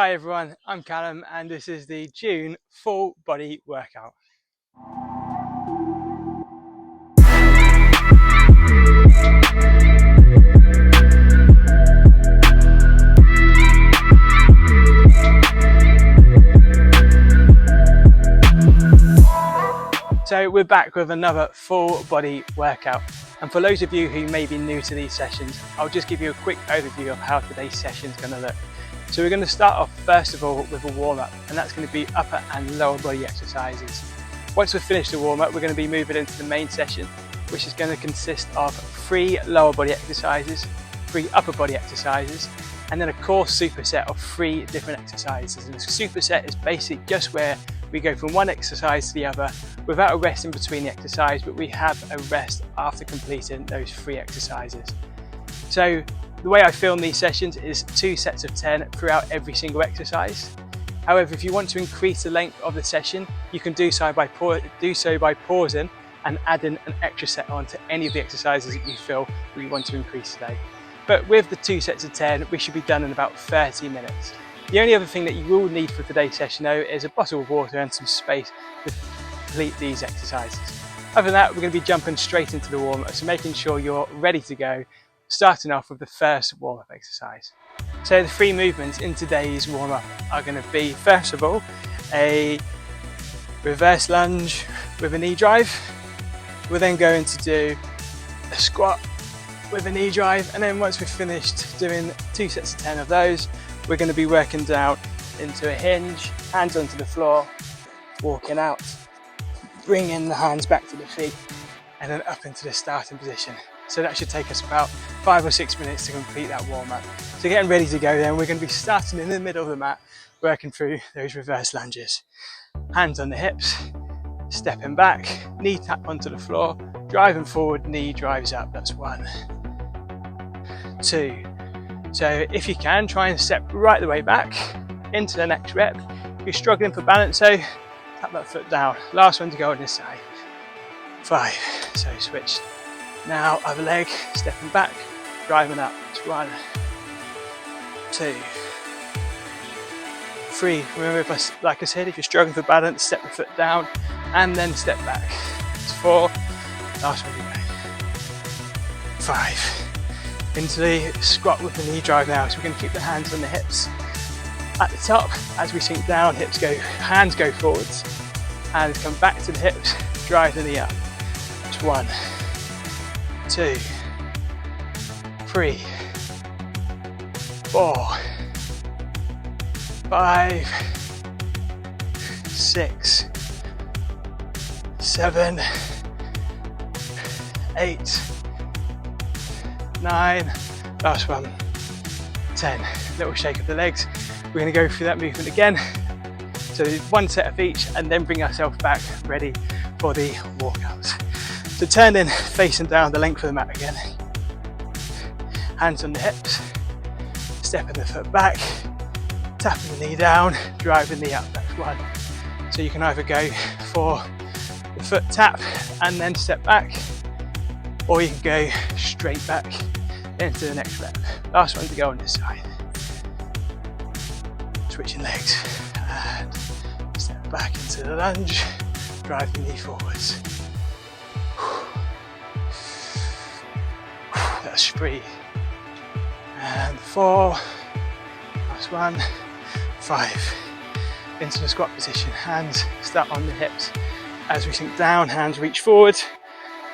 Hi everyone, I'm Callum and this is the June full body workout. So we're back with another full body workout, and for those of you who may be new to these sessions, I'll just give you a quick overview of how today's session is going to look. So we're going to start off first of all with a warm-up, and that's going to be upper and lower body exercises. Once we've finished the warm-up, we're going to be moving into the main session, which is going to consist of 3 lower body exercises, 3 upper body exercises, and then a core superset of 3 different exercises. And the superset is basically just where we go from one exercise to the other without a rest in between the exercise, but we have a rest after completing those 3 exercises. So the way I film these sessions is 2 sets of 10 throughout every single exercise. However, if you want to increase the length of the session, you can do so by pausing and adding an extra set on to any of the exercises that you feel that you want to increase today. But with the 2 sets of 10, we should be done in about 30 minutes. The only other thing that you will need for today's session though is a bottle of water and some space to complete these exercises. Other than that, we're going to be jumping straight into the warm-up, so making sure you're ready to go, starting off with the first warm-up exercise. So the 3 movements in today's warm-up are going to be, first of all, a reverse lunge with a knee drive. We're then going to do a squat with a knee drive, and then once we've finished doing 2 sets of 10 of those, we're going to be working down into a hinge, hands onto the floor, walking out, bringing the hands back to the feet, and then up into the starting position. So that should take us about 5 or 6 minutes to complete that warm-up. So getting ready to go then, we're going to be starting in the middle of the mat, working through those reverse lunges. Hands on the hips, stepping back, knee tap onto the floor, driving forward, knee drives up. That's 1, 2. So if you can, try and step right the way back into the next rep. If you're struggling for balance, so tap that foot down. Last one to go on this side. 5. So switch. Now other leg, stepping back, driving up. It's 1, 2, 3. Remember, like I said, if you're struggling for balance, step the foot down and then step back. It's 4. Last one to go. 5. Into the squat with the knee drive now. So we're going to keep the hands on the hips at the top. As we sink down, hands go forwards, hands come back to the hips, drive the knee up. It's 1, 2, 3, 4, 5, 6, 7, 8, 9, last one, 10. Little shake of the legs. We're going to go through that movement again. So 1 set of each, and then bring ourselves back ready for the walkouts. So turn in, facing down the length of the mat again. Hands on the hips, stepping the foot back, tapping the knee down, driving the knee up. That's 1. So you can either go for the foot tap and then step back, or you can go straight back into the next rep. Last one to go on this side. Switching legs and step back into the lunge, drive the knee forwards. That's 3 and 4. Last 1, 5. Into the squat position. Hands start on the hips. As we sink down, hands reach forward.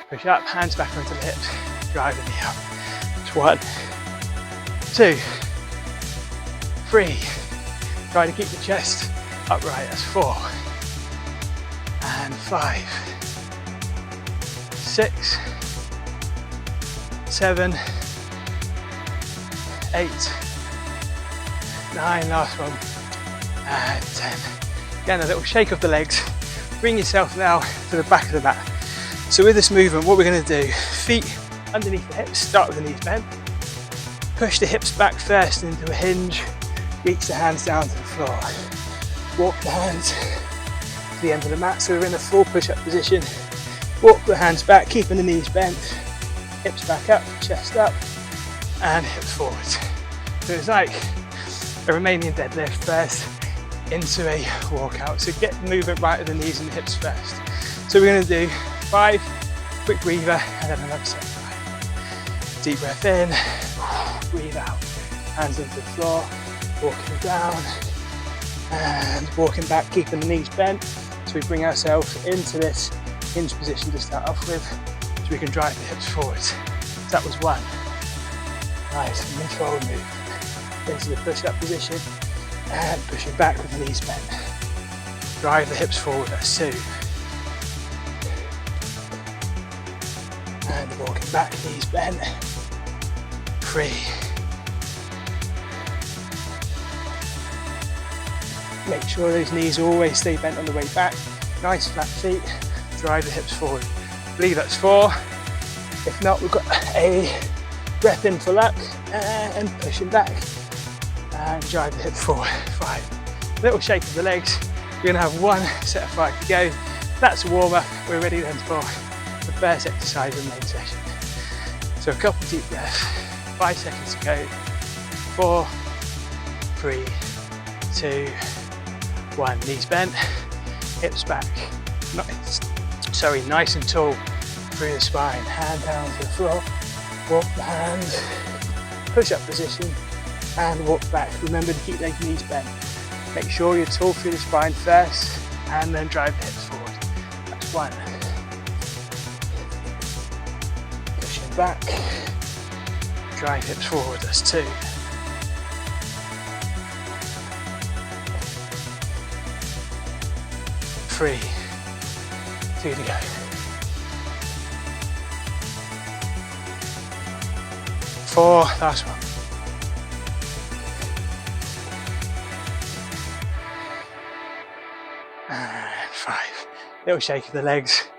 Push up, hands back onto the hips, drive the knee up. It's 1, 2, 3. Try to keep the chest upright. That's 4 and 5, 6, 7, 8, 9. Last one, and 10. Again, a little shake of the legs. Bring yourself now to the back of the mat. So with this movement, what we're going to do, feet underneath the hips, start with the knees bent, push the hips back first into a hinge, reach the hands down to the floor, walk the hands to the end of the mat, so we're in a full push-up position, walk the hands back, keeping the knees bent, hips back up, chest up, and hips forwards. So it's like a Romanian deadlift first into a walkout. So get movement right at the knees and the hips first. So we're going to do 5, quick breather, and then another set. 5. Deep breath in, breathe out. Hands into the floor, walking down and walking back, keeping the knees bent. So we bring ourselves into this hinge position to start off with, so we can drive the hips forwards. So that was 1. Nice and controlled move. Into the push-up position and pushing back with the knees bent. Drive the hips forward, that's 2. And walking back, knees bent. 3. Make sure those knees always stay bent on the way back. Nice flat feet, drive the hips forward. I believe that's 4. If not, we've got a breath in for luck and pushing back and drive the hips forward. 5. Little shake of the legs. We're going to have 1 set of 5 to go. That's a warm up. We're ready then for the first exercise in the main session. So a couple deep breaths. 5 seconds to go. 4, 3, 2, 1. Knees bent, hips back. Nice and tall through the spine. Hand down to the floor. Walk the hand. Push up position and walk back. Remember to keep those knees bent. Make sure you're tall through the spine first and then drive the hips forward. That's 1. Pushing back. Drive hips forward. That's 2. 3, 2 to go. 4, last one. And 5. Little shake of the legs.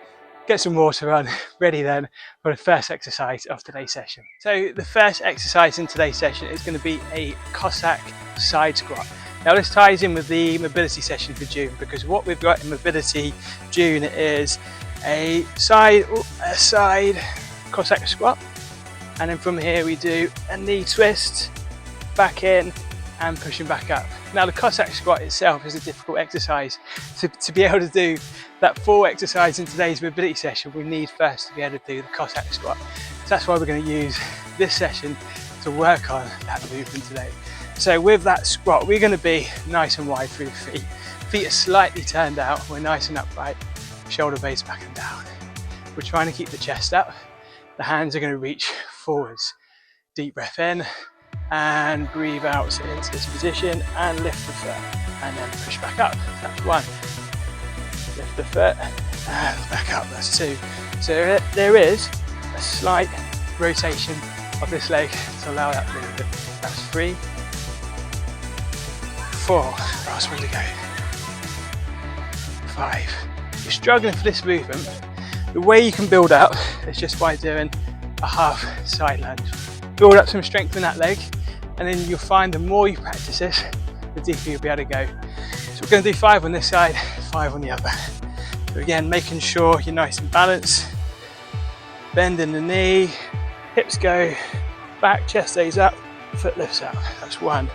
Get some water on. Ready then for the first exercise of today's session. So the first exercise in today's session is going to be a Cossack side squat. Now this ties in with the mobility session for June, because what we've got in mobility June is a side Cossack squat, and then from here we do a knee twist, back in and pushing back up. Now the Cossack squat itself is a difficult exercise. To be able to do that full exercise in today's mobility session, we need first to be able to do the Cossack squat. So that's why we're going to use this session to work on that movement today. So with that squat, we're going to be nice and wide through the feet. Feet are slightly turned out, we're nice and upright, shoulder blades back and down. We're trying to keep the chest up. The hands are going to reach forwards. Deep breath in and breathe out, so into this position and lift the foot and then push back up. That's 1. Lift the foot and back up, that's 2. So there is a slight rotation of this leg to allow that movement. That's 3, 4, last one to go. 5. If you're struggling for this movement, the way you can build up is just by doing a half side lunge. Build up some strength in that leg, and then you'll find the more you practice this, the deeper you'll be able to go. So we're going to do 5 on this side, 5 on the other. So again, making sure you're nice and balanced. Bending the knee, hips go back, chest stays up, foot lifts up. That's 1.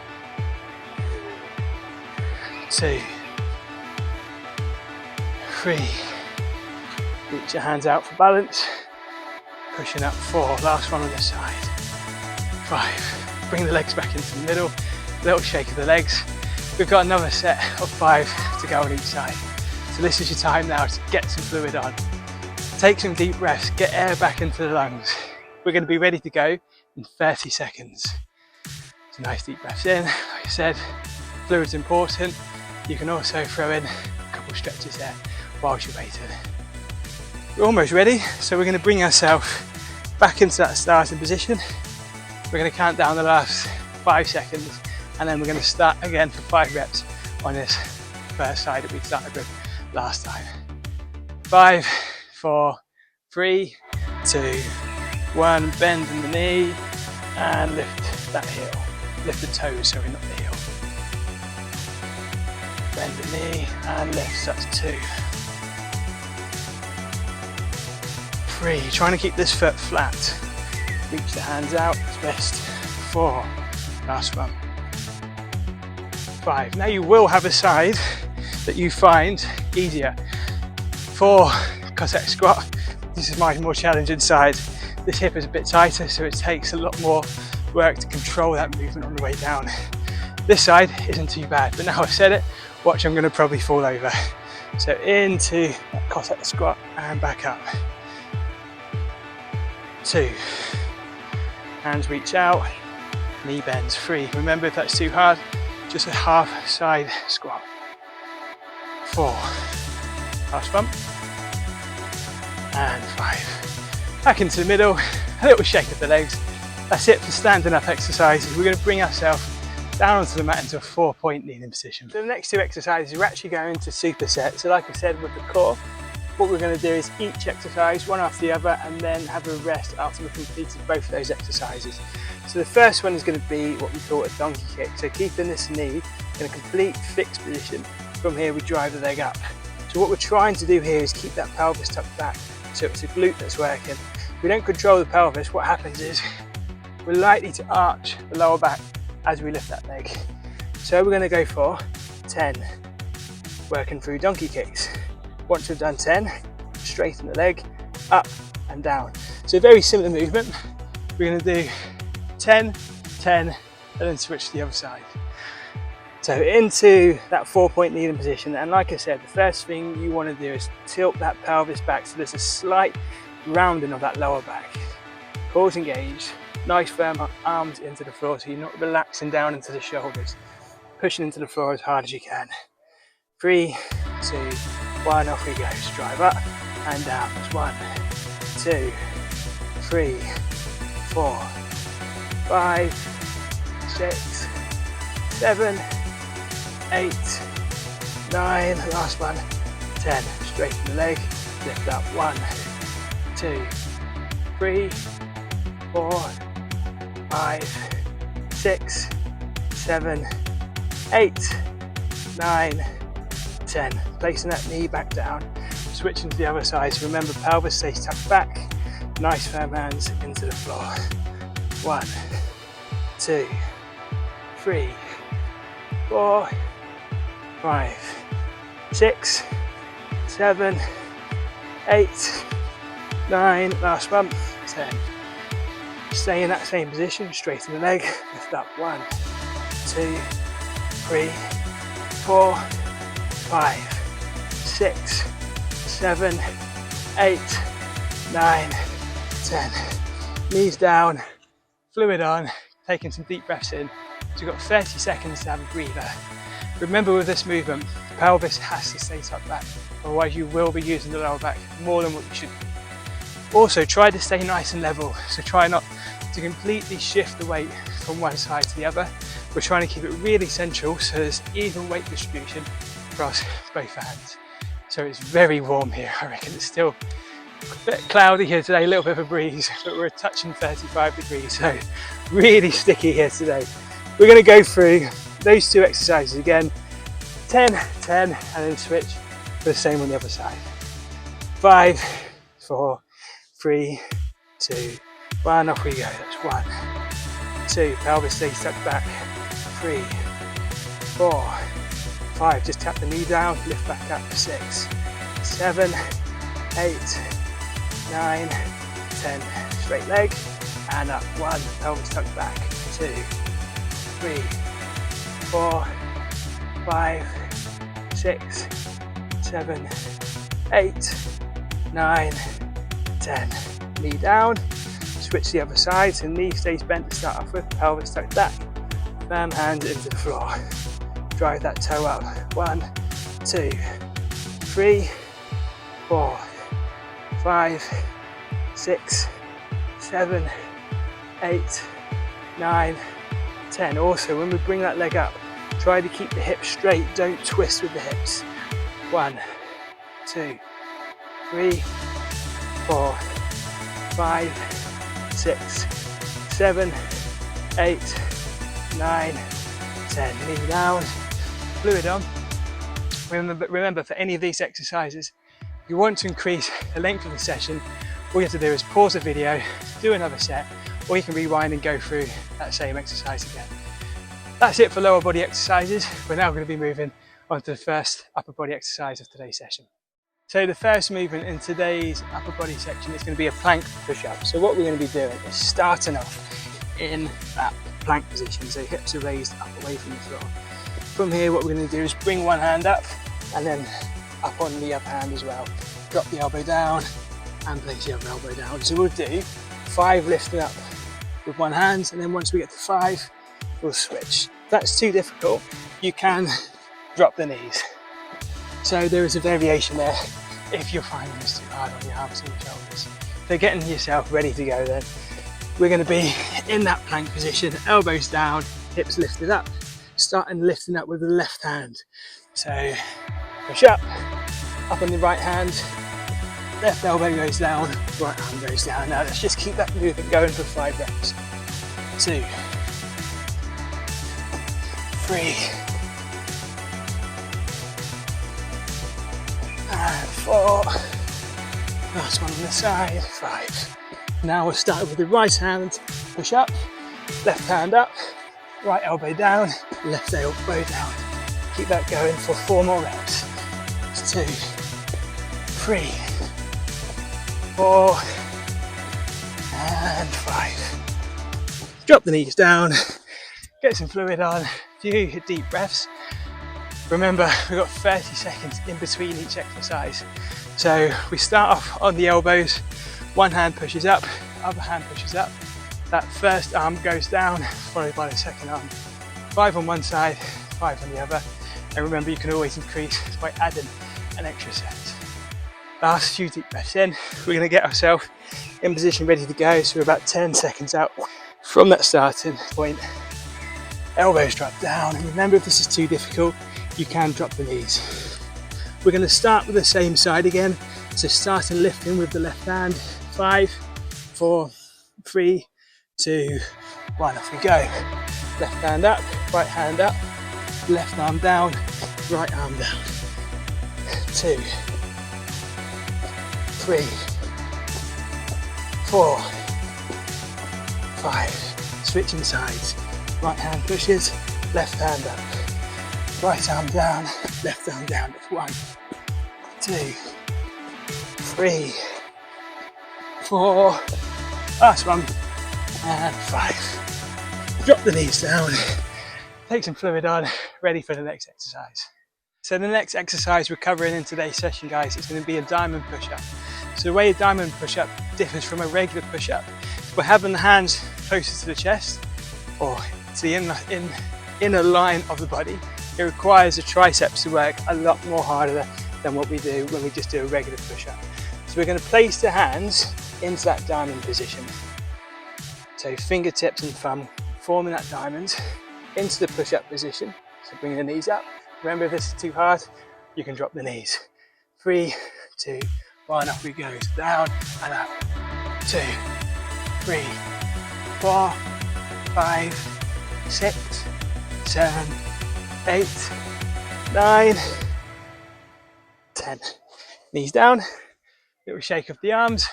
2, 3, reach your hands out for balance, pushing up. 4, last one on this side. 5, bring the legs back into the middle, little shake of the legs. We've got another set of 5 to go on each side. So this is your time now to get some fluid on. Take some deep breaths, get air back into the lungs. We're going to be ready to go in 30 seconds. So nice deep breaths in. Like I said, fluid's important. You can also throw in a couple stretches there whilst you're waiting. We're almost ready, so we're going to bring ourselves back into that starting position. We're going to count down the last 5 seconds, and then we're going to start again for 5 reps on this first side that we started with last time. 5, 4, 3, 2, 1. Bend in the knee and lift that heel. Lift the toes, sorry, not the heel. Bend the knee and lift, that's 2. 3, trying to keep this foot flat. Reach the hands out as best. 4, last one. 5. Now you will have a side that you find easier. For Cossack squat, this is my more challenging side. This hip is a bit tighter, so it takes a lot more work to control that movement on the way down. This side isn't too bad, but now I've said it, watch, I'm going to probably fall over. So into Cossack squat and back up. 2. Hands reach out, knee bends. 3. Remember, if that's too hard, just a half side squat. 4. Last bump. And 5. Back into the middle, a little shake of the legs. That's it for standing up exercises. We're going to bring ourselves down onto the mat into a 4-point kneeling position. So the next 2 exercises, we're actually going to supersets. So like I said with the core, what we're going to do is each exercise one after the other and then have a rest after we've completed both of those exercises. So the first one is going to be what we call a donkey kick. So keeping this knee in a complete fixed position. From here we drive the leg up. So what we're trying to do here is keep that pelvis tucked back. So it's a glute that's working. If we don't control the pelvis, what happens is we're likely to arch the lower back as we lift that leg. So we're going to go for 10, working through donkey kicks. Once we've done 10, straighten the leg, up and down. So a very similar movement. We're going to do 10, 10, and then switch to the other side. So into that 4-point kneeling position, and like I said, the first thing you want to do is tilt that pelvis back so there's a slight rounding of that lower back. Core engaged, nice firm arms into the floor so you're not relaxing down into the shoulders. Pushing into the floor as hard as you can. 3, 2, 1, off we go. Drive up and down. That's 1, 2, 3, 4, 5, 6, 7, 8, 9, last one, 10. Straighten the leg, lift up. 1, 2, 3, 4, 5, 6, 7, 8, 9, 10. Placing that knee back down, switching to the other side. So remember, pelvis stays tucked back, nice firm hands into the floor. 1, 2, 3, 4, 5, 6, 7, 8, 9, last one, 10. Stay in that same position, straighten the leg, lift up. 1, 2, 3, 4, 5, 6, 7, 8, 9, 10. Knees down, fluid on, taking some deep breaths in. So you've got 30 seconds to have a breather. Remember, with this movement, the pelvis has to stay tucked back, otherwise you will be using the lower back more than what you should be. Also, try to stay nice and level, so try not to completely shift the weight from one side to the other. We're trying to keep it really central so there's even weight distribution across both hands. So it's very warm here. I reckon it's still a bit cloudy here today, a little bit of a breeze, but we're touching 35 degrees, so really sticky here today. We're going to go through those 2 exercises again, 10, 10, and then switch for the same on the other side. 5, 4, 3, 2, 1, off we go. That's 1, 2, pelvis stays tucked back. 3, 4, 5, just tap the knee down, lift back up. 6, 7, 8, 9, 10, straight leg, and up. 1, pelvis tucked back. 2, 3, 4, 5, 6, 7, 8, 9, 10. Knee down, switch to the other side, so knee stays bent to start off with, pelvis tucked back, firm hands into the floor. Drive that toe up. 1, 2, 3, 4, 5, 6, 7, 8, 9, 10. Also, when we bring that leg up, try to keep the hips straight, don't twist with the hips. 1, 2, 3, 4, 5, 6, 7, 8, 9, 10. Knee down, fluid on. Remember, for any of these exercises, if you want to increase the length of the session, all you have to do is pause the video, do another set, or you can rewind and go through that same exercise again. That's it for lower body exercises. We're now going to be moving on to the first upper body exercise of today's session. So the first movement in today's upper body section is going to be a plank push-up. So what we're going to be doing is starting off in that plank position. So hips are raised up away from the floor. From here, what we're going to do is bring one hand up and then up on the other hand as well. Drop the elbow down and place the other elbow down. So we'll do 5 lifting up with one hand, and then once we get to 5, we'll switch. If that's too difficult, you can drop the knees. So there is a variation there if you're finding this too hard on your arms and your shoulders. So getting yourself ready to go then. We're going to be in that plank position, elbows down, hips lifted up, starting lifting up with the left hand. So push up on the right hand, left elbow goes down, right arm goes down. Now let's just keep that movement going for 5 reps. 2, 3, and 4. Last one on the side, 5. Now we'll start with the right hand, push up, left hand up, right elbow down, left elbow down. Keep that going for 4 more reps. 2, 3, 4, and 5. Drop the knees down, get some fluid on, a few deep breaths. Remember, we've got 30 seconds in between each exercise. So we start off on the elbows, one hand pushes up, other hand pushes up. That first arm goes down, followed by the second arm. 5 on one side, 5 on the other. And remember, you can always increase by adding an extra set. Last few deep breaths in, we're going to get ourselves in position ready to go. So we're about 10 seconds out from that starting point. Elbows drop down, and remember, if this is too difficult, you can drop the knees. We're going to start with the same side again. So starting lifting with the left hand. 5, 4, 3, 2, 1, off we go. Left hand up, right hand up, left arm down, right arm down. 2, 3, 4, 5. Switching sides. Right hand pushes, left hand up. Right arm down, left arm down. 1, 2, 3, 4, last one, and 5. Drop the knees down, take some fluid on, ready for the next exercise. So the next exercise we're covering in today's session, guys, is going to be a diamond push-up. So the way a diamond push-up differs from a regular push-up, we're having the hands closer to the chest or to the inner line of the body. It requires the triceps to work a lot more harder than what we do when we just do a regular push-up. So we're going to place the hands into that diamond position. So fingertips and thumb forming that diamond into the push-up position. So bring the knees up. Remember, if this is too hard, you can drop the knees. 3, 2, 1, up we go. So down and up. 2, 3, 4, 5, 6, 7, 8, 9, 10. Knees down. Little shake of the arms.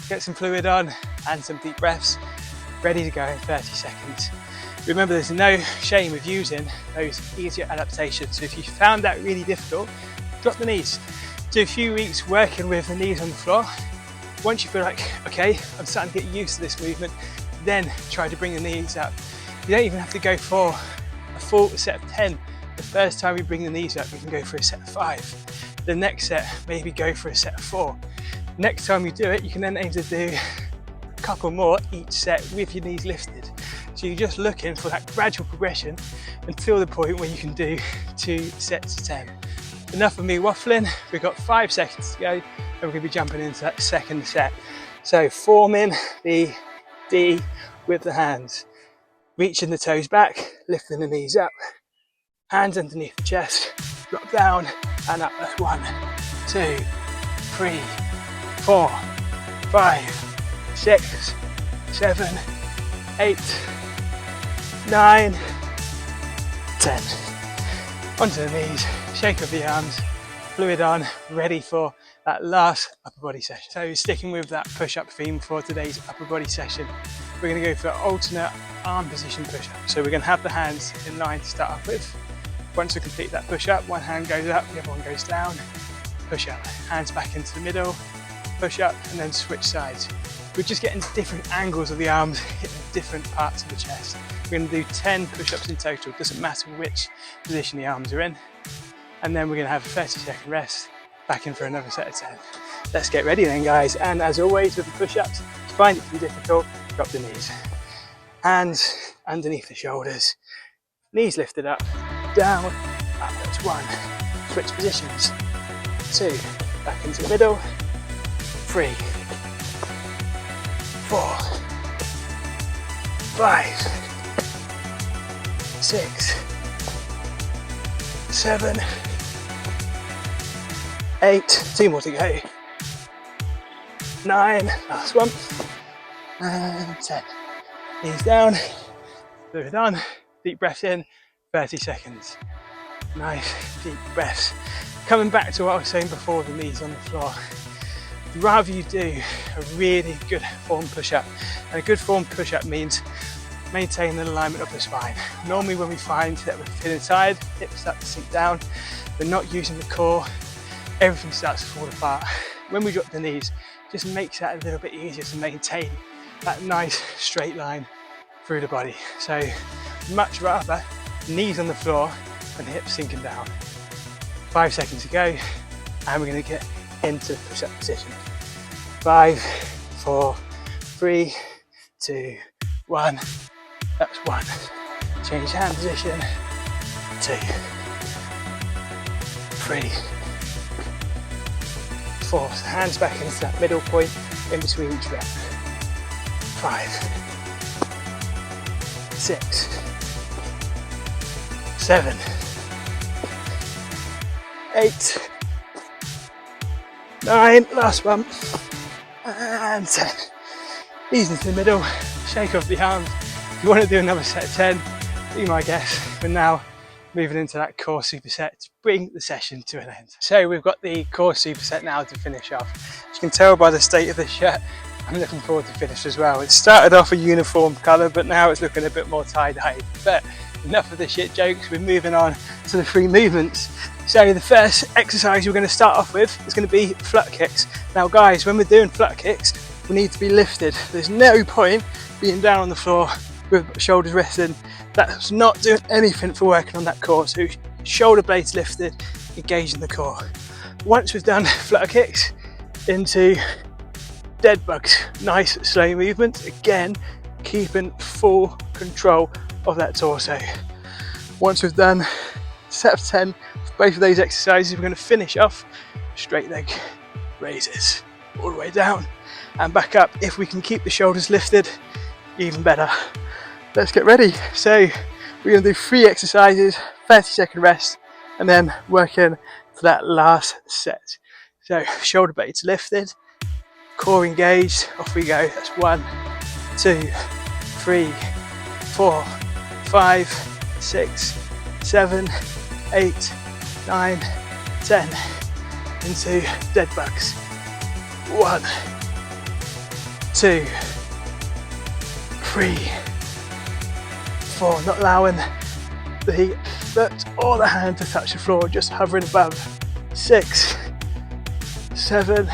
Get some fluid on and some deep breaths. Ready to go in 30 seconds. Remember, there's no shame with using those easier adaptations. So if you found that really difficult, drop the knees. Do a few weeks working with the knees on the floor. Once you feel like, okay, I'm starting to get used to this movement, then try to bring the knees up. You don't even have to go for a full set of 10. The first time we bring the knees up, we can go for a set of 5. The next set, maybe go for a set of 4. Next time you do it, you can then aim to do a couple more each set with your knees lifted. So you're just looking for that gradual progression until the point where you can do 2 sets of 10. Enough of me waffling. We've got 5 seconds to go, and we're going to be jumping into that second set. So forming the D with the hands, reaching the toes back, lifting the knees up, hands underneath the chest, drop down and up. That's 1, 2, 3, 4, 5, 6, 7, 8, 9, 10. Onto the knees, shake of the arms, fluid on, ready for that last upper body session. So sticking with that push-up theme for today's upper body session, we're going to go for alternate arm position push-up. So we're going to have the hands in line to start off with. Once we complete that push-up, one hand goes up, the other one goes down, push up, hands back into the middle, push up, and then switch sides. We're just getting different angles of the arms, hitting different parts of the chest. We're going to do 10 push-ups in total, doesn't matter which position the arms are in. And then we're going to have a 30-second rest, back in for another set of 10. Let's get ready then, guys. And as always with the push-ups, if you find it too difficult, drop the knees. Hands underneath the shoulders, knees lifted up, down, up, that's 1. Switch positions, 2, back into the middle, 3, 4, 5, 6, 7, 8, 2 more to go, 9, last one, and 10. Knees down, fluid on, deep breath in, 30 seconds. Nice deep breaths. Coming back to what I was saying before, the knees on the floor. Rather you do a really good form push-up, and a good form push-up means maintaining the alignment of the spine. Normally when we find that we're feeling tired, hips start to sink down, we're not using the core, everything starts to fall apart. When we drop the knees, it just makes that a little bit easier to maintain that nice straight line through the body. So much rather knees on the floor and hips sinking down. 5 seconds to go, and we're going to get into push-up position. 5, 4, 3, 2, 1. That's 1. Change hand position. 2, 3, 4. So hands back into that middle point in between each rep. 5, 6, 7, 8, 9, last one, and 10. Knees into the middle, shake off the arms. If you want to do another set of 10, be my guest. We're now moving into that core superset to bring the session to an end. So we've got the core superset now to finish off. As you can tell by the state of the shirt, I'm looking forward to finish as well. It started off a uniform colour, but now it's looking a bit more tie-dye. But enough of the shit jokes, we're moving on to the 3 movements. So the first exercise we're going to start off with is going to be flut kicks. Now guys, when we're doing flut kicks, we need to be lifted. There's no point being down on the floor with shoulders resting. That's not doing anything for working on that core. So shoulder blades lifted, engaging the core. Once we've done flutter kicks, into dead bugs. Nice slow movements, again keeping full control of that torso. Once we've done a set of 10 for both of those exercises, we're going to finish off straight leg raises all the way down and back up. If we can keep the shoulders lifted, even better. Let's get ready. So we're going to do 3 exercises, 30-second rest, and then work in to that last set. So shoulder blades lifted, core engaged, off we go. That's 1, 2, 3, 4, 5, 6, 7, 8, 9, 10. Into dead bugs. 1, 2, 3, 4. Not allowing the foot or the hand to touch the floor, just hovering above. 6, 7,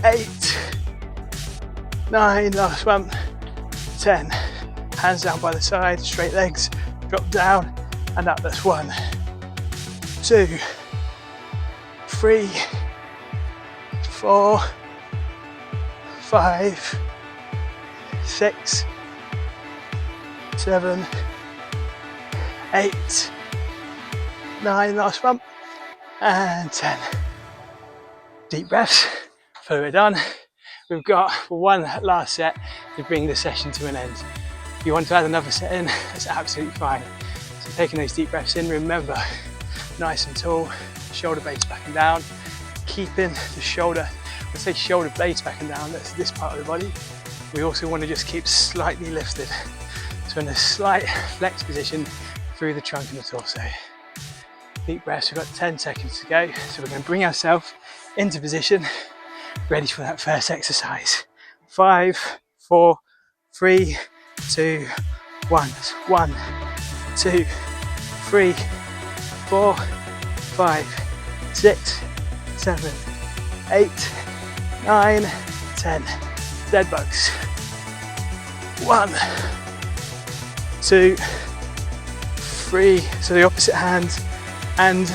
8, 9, last one, 10. Hands down by the side, straight legs, drop down and up. That's 1, 2, 3, 4, 5, 6, 7, 8, 9, last one, and 10. Deep breaths, fluid on. We've got 1 last set to bring the session to an end. If you want to add another set in, that's absolutely fine. So taking those deep breaths in, remember, nice and tall, shoulder blades back and down, keeping the shoulder, when I say shoulder blades back and down, that's this part of the body. We also want to just keep slightly lifted. So in a slight flex position through the trunk and the torso. Deep breaths, we've got 10 seconds to go. So we're going to bring ourselves into position, ready for that first exercise. 5, 4, 3, 2, 1. 1, 2, 3, 4, 5, 6, 7, 8, 9, 10. Dead bugs. 1, 2, 3. So the opposite hand and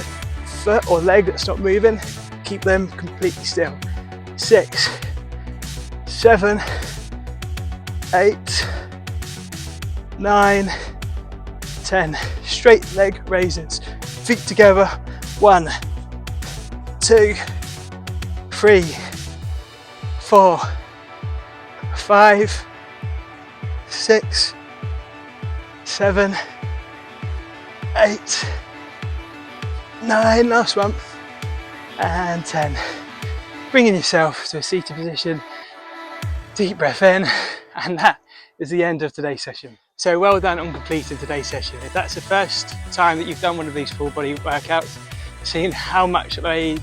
foot or leg that's not moving, keep them completely still. 6, 7, 8, 9, 10. Straight leg raises, feet together. 1, 2, 3, 4, 5, 6, 7, 8, 9, last one, and 10. Bringing yourself to a seated position, deep breath in, and that is the end of today's session. So well done on completing today's session. If that's the first time that you've done one of these full body workouts, seeing how much of a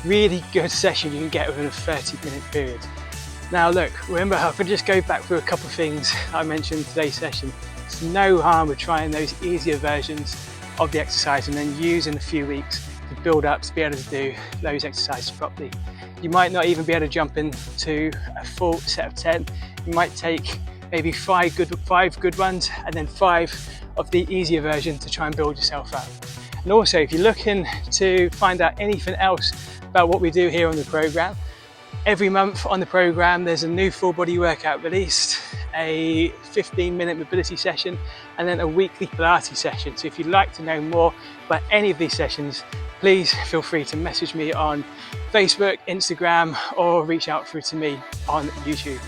really good session you can get within a 30-minute period. Now look, remember, I'm going to just go back through a couple of things I mentioned in today's session. There's no harm with trying those easier versions of the exercise and then using a few weeks to build up to be able to do those exercises properly. You might not even be able to jump into a full set of 10. You might take maybe 5 good ones and then 5 of the easier version to try and build yourself up. And also, if you're looking to find out anything else about what we do here on the program, every month on the program there's a new full body workout released, a 15-minute mobility session, and then a weekly Pilates session. So if you'd like to know more about any of these sessions, please feel free to message me on Facebook, Instagram, or reach out through to me on YouTube.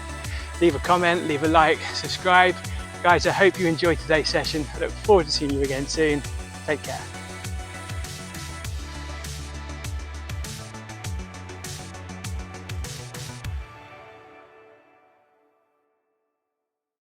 Leave a comment, leave a like, subscribe. Guys, I hope you enjoyed today's session. I look forward to seeing you again soon. Take care.